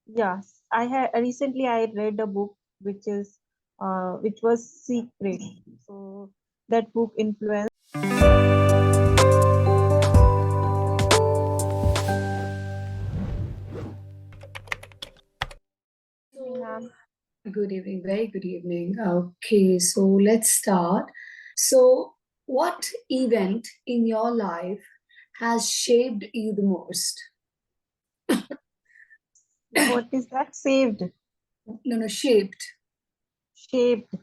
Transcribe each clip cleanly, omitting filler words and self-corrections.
Yes, I had recently I read a book which was Secret. So that book influenced me, So, ma'am. good evening, very good evening. Okay, so let's start. So, what event in your life has shaped you the most? What is that? Saved, No, no, shaped. shaped.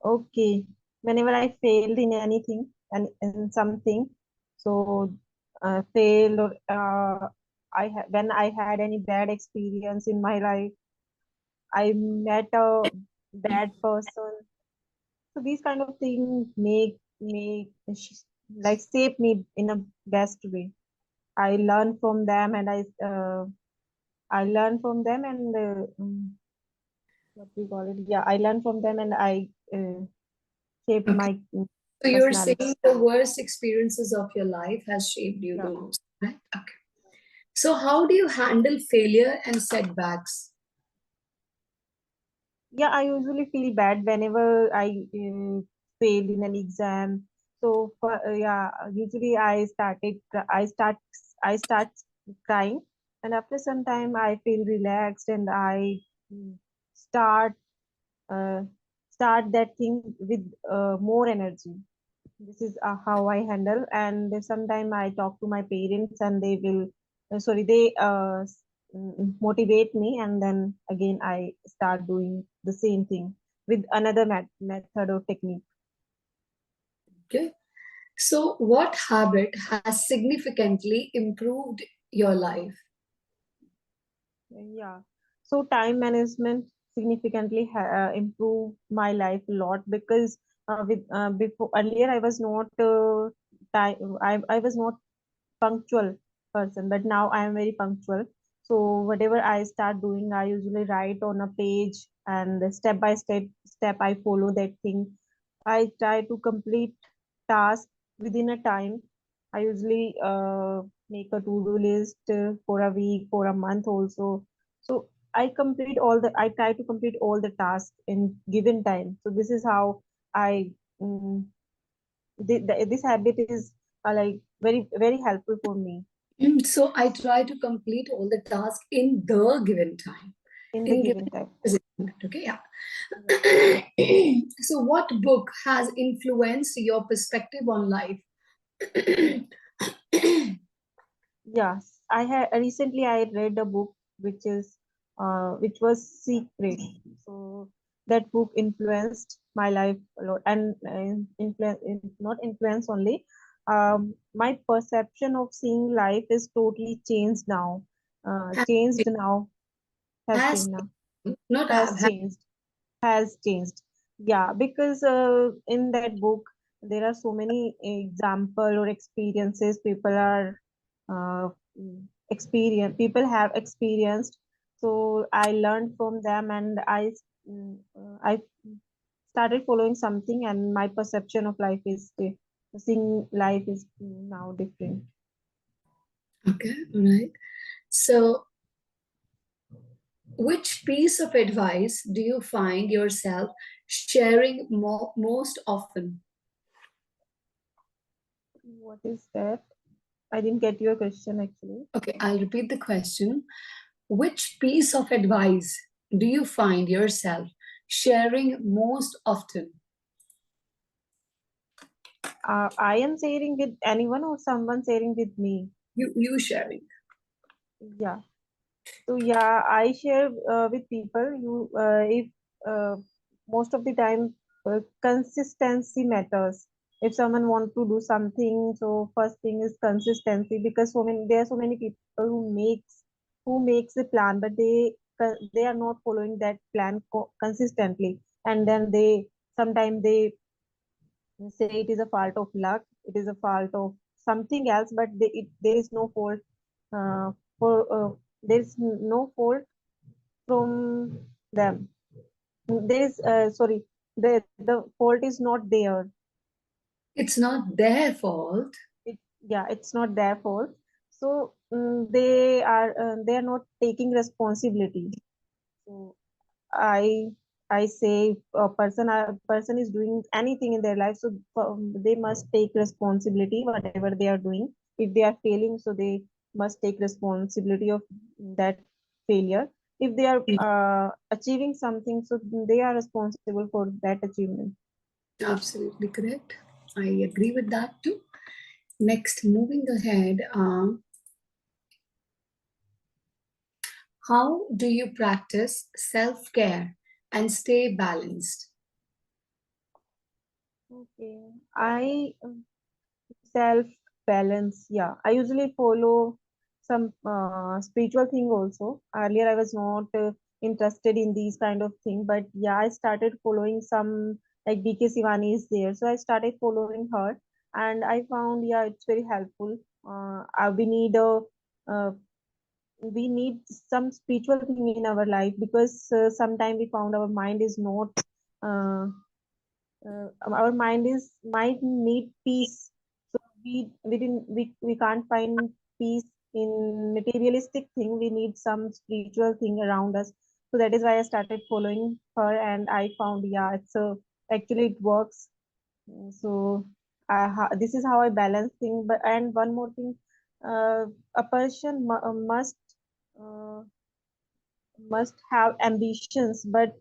Okay. Whenever I failed in anything and in something, so failed or when I had any bad experience in my life, I met a bad person. So these kind of things like shape me in a best way. I learn from them and I learn from them and what we call it. Yeah, I learn from them and I shaped Okay. my So you're personality. saying the worst experiences of your life has shaped you the Yeah. most, right? Okay. So how do you handle failure and setbacks? Yeah, I usually feel bad whenever I fail in an exam. So yeah, usually I start crying, and after some time I feel relaxed and I mm, start uh, start that thing with more energy. This is how I handle. And sometimes I talk to my parents, and they will, they motivate me, and then again I start doing the same thing with another method or technique. Okay. So what habit has significantly improved your life? Yeah. So time management significantly improved my life a lot because with before earlier I was not I was not punctual person, but now I am very punctual. So whatever I start doing, I usually write on a page, and step by step I follow that thing. I try to complete task within a time. I usually make a to-do list for a week, for a month also. So I try to complete all the tasks in given time. So this is how I mm, this habit is like very helpful for me So I try to complete all the tasks in the given time, in the in given given time. moment. Okay, Yeah. yeah. So what book has influenced your perspective on life? Yes, I had recently I read a book which was Secret. So that book influenced my life a lot, and not influence only. My perception of seeing life is totally changed now. Has Changed now, has has changed now, not has have. changed. Has changed. Yeah, because in that book there are so many example or experiences people are people have experienced. So I learned from them, and I started following something, and my perception of life is seeing life is now different. Okay, all right. So which piece of advice do you find yourself sharing most often? What is that? I didn't get your question actually. Okay, I'll repeat the question. Which piece of advice do you find yourself sharing most often? I am sharing with anyone or someone sharing with me. You sharing. Yeah. So yeah, I share with people. If uh, most of the time consistency matters. If someone want to do something, so first thing is consistency, because there are so many people who makes a plan, but they are not following that plan consistently, and then they sometimes they say it is a fault of luck, it is a fault of something else, but there is no fault for there is no fault from them. There is the fault is not there. It's not their fault. Yeah, it's not their fault. So they are not taking responsibility. So I I say if a person is doing anything in their life, so they must take responsibility whatever they are doing. If they are failing, so they must take responsibility of that failure. If they are achieving something, so they are responsible for that achievement. Absolutely correct. I agree with that too. Next, moving ahead, how do you practice self care and stay balanced? Okay, I self balance. Yeah, I usually follow some spiritual thing also. Earlier, I was not interested in these kind of thing, but yeah, I started following some like BK Sivani is there, so I started following her, and I found yeah, it's very helpful. Uh, we need some spiritual thing in our life because sometimes we found our mind is not uh, our mind is might need peace, so we can't find peace in materialistic thing. We need some spiritual thing around us, so that is why I started following her, and I found yeah, it's a actually it works. So this is how I balance thing. But and one more thing, uh, a person uh, must have ambitions, but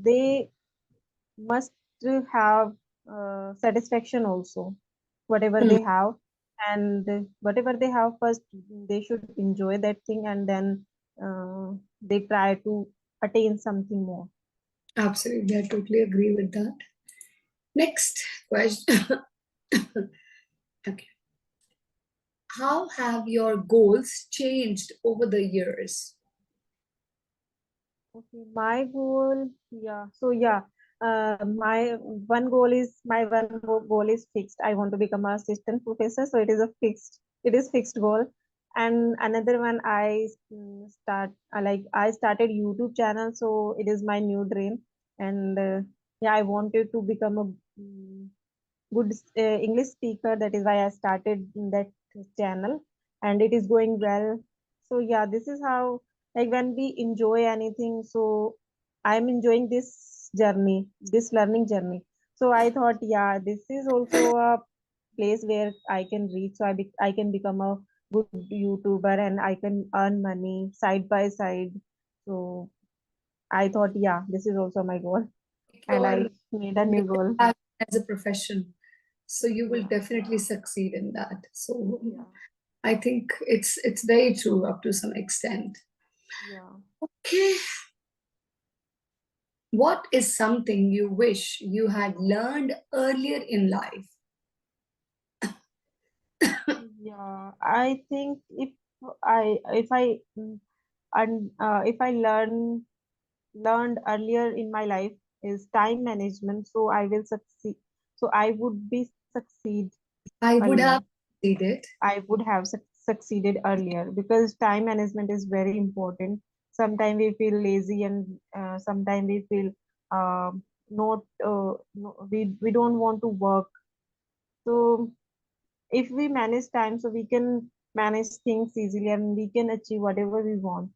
they must have satisfaction also, whatever Mm, they have. And whatever they have first, they should enjoy that thing, and then they try to attain something more. absolutely, I totally agree with that. Next question. Okay. How have your goals changed over the years? Okay, my goal, yeah. So yeah, my one goal is fixed. I want to become a assistant professor. So it is fixed goal. And another one, I started YouTube channel. So it is my new dream. And yeah, I wanted to become a good English speaker. That is why I started that channel, and it is going well. So yeah, this is how like when we enjoy anything. So I'm enjoying this journey, this learning journey. So I thought, yeah, this is also a place where I can reach. So I can become a good YouTuber and I can earn money side by side. So I thought, yeah, this is also my goal, and You're I made a new making goal. that as a profession, so you will Yeah, definitely succeed in that. So yeah, I think it's very true up to some extent. yeah. Okay, what is something you wish you had learned earlier in life? Yeah, I think if I and if I learned earlier in my life is time management, so I will succeed. So I would be succeed I would earlier. have succeeded. I would have succeeded earlier because time management is very important. Sometimes we feel lazy, and sometimes we feel not no, we don't want to work. So if we manage time, so we can manage things easily and we can achieve whatever we want.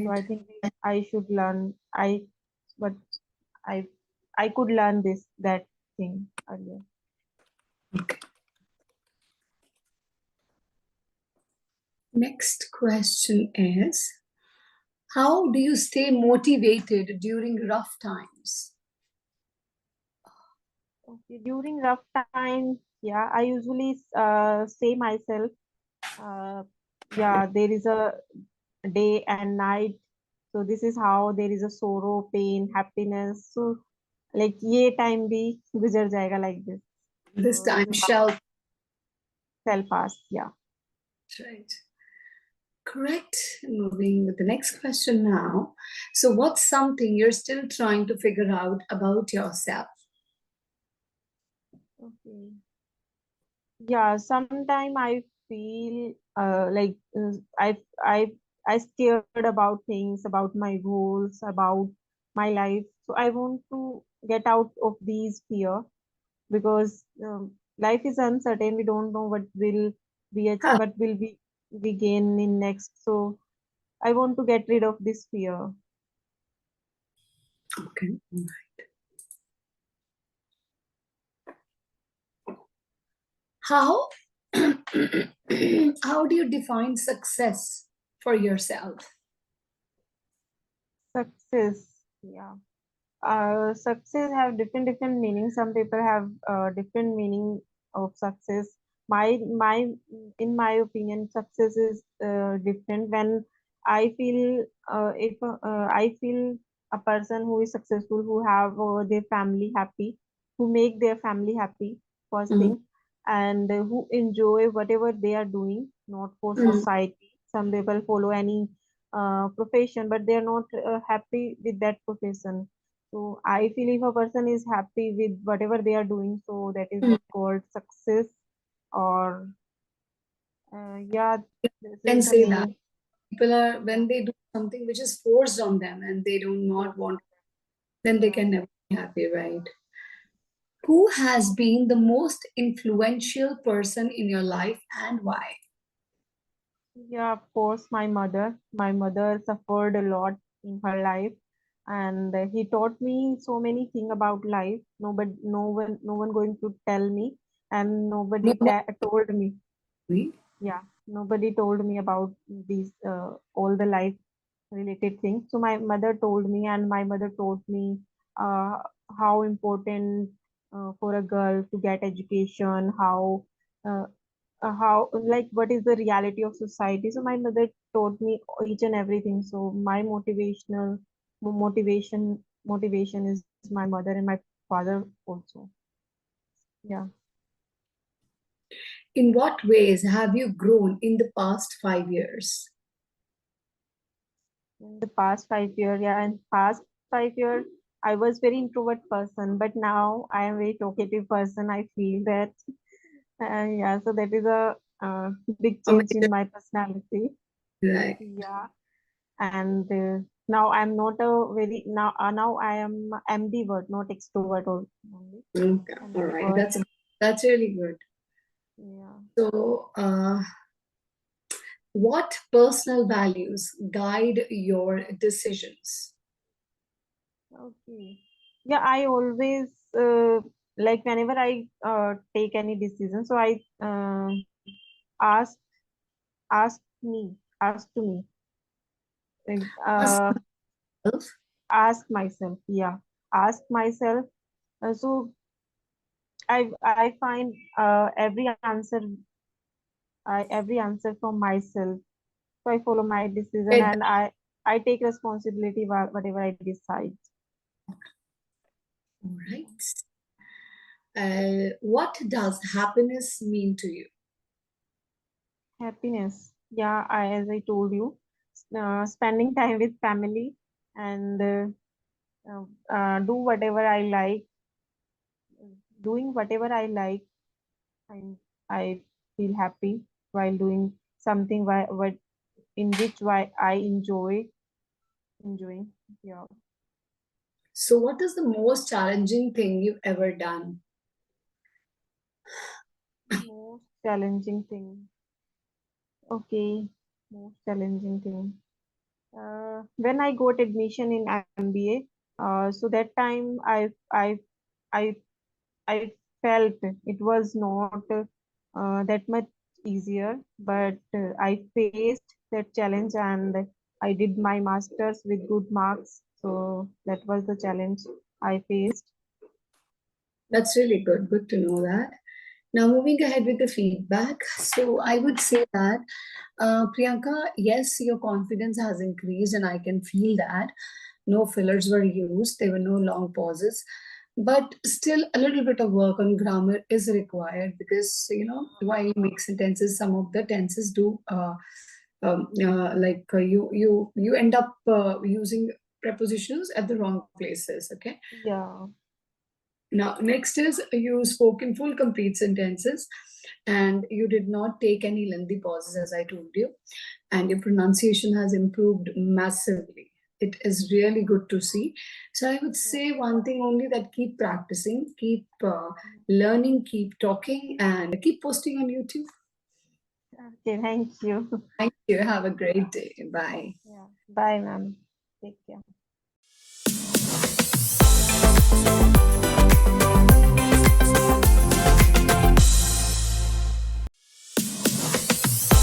So Right. I think I should learn. But I I could learn that thing earlier. Okay. Next question is, how do you stay motivated during rough times? Okay, during rough times, yeah, I usually say myself, uh, yeah, there is a day and night. So this is how there is a sorrow, pain, happiness. So like ये time भी गुजर जाएगा like this. This So this time is how shall. self pass. Yeah. Right. Correct. Moving with the next question now. So, what's something you're still trying to figure out about yourself? Okay. Yeah, sometime I feel I scared about things, about my goals, about my life. So I want to get out of these fear because life is uncertain. We don't know what will be, Huh, what will be. we gain in next. So I want to get rid of this fear. Okay. How how do you define success for yourself? Success, yeah. Success have different meanings. Some people have different meaning of success. My in my opinion, success is different. When I feel if I feel a person who is successful, who have their family happy, who make their family happy, first Mhm. thing, and who enjoy whatever they are doing, not for Mhm. society. Some people follow any profession, but they are not happy with that profession. So I feel if a person is happy with whatever they are doing, so that is Mhm. called success. Or yeah, this Can is the say that meaning. people are, Yeah, when they do something which is forced on them and they do not force. want, then they Yeah, can never be happy, right? Who has been the most influential person in your life and why? yeah. Of course, my mother. My mother suffered a lot in her life, and he taught me so many things about life. Nobody, no one going to tell me, and No, nobody not told me. me. Yeah, nobody told me about these all the life related things. So my mother told me, and my mother taught me uh, how important for a girl to get education, uh, how like what is the reality of society. So my mother taught me each and everything. So my motivation is my mother and my father also. Yeah. In what ways have you grown in the past 5 years? In the past 5 years, yeah, in past 5 years, I was very introvert person, but now I am very talkative person. I feel that, yeah, so that is a big change in Amazing, my personality. right? Yeah, and now I'm not a very now I am ambivert, not extrovert only Okay, all right. ambivert. That's really good. Yeah. So, what personal values guide your decisions? Okay. Yeah, I always like whenever I take any decision, so I ask ask me ask to me like, Ask yourself. ask myself, yeah, ask myself. So I find every answer from myself. So I follow my decision, Get and I take responsibility whatever I decide. that right. What does happiness mean to you? Happiness, yeah, as I told you, spending time with family, and do whatever I like, doing whatever I like. I feel happy while doing something what in which why I enjoying. Yeah, So, what is the most challenging thing you've ever done? most challenging thing. Okay, most challenging thing. When I got admission in MBA, so that time I I felt it was not that much easier, but I faced that challenge, and I did my masters with good marks. So that was the challenge I faced. That's really good. Good to know that. Now, moving ahead with the feedback. So, I would say that, Priyanka, yes, your confidence has increased, and I can feel that. No fillers were used, there were no long pauses. But still, a little bit of work on grammar is required because, while you make sentences, some of the tenses do, you end up using prepositions at the wrong places. Okay. Yeah, Now, next is you spoke in full complete sentences and you did not take any lengthy pauses, as I told you, and your pronunciation has improved massively. It is really good to see. So, I would yeah, say one thing only, that keep practicing, keep learning, keep talking, and keep posting on YouTube. Okay, thank you. Thank you. Have a great day. Bye. Yeah. Bye, ma'am. Take care.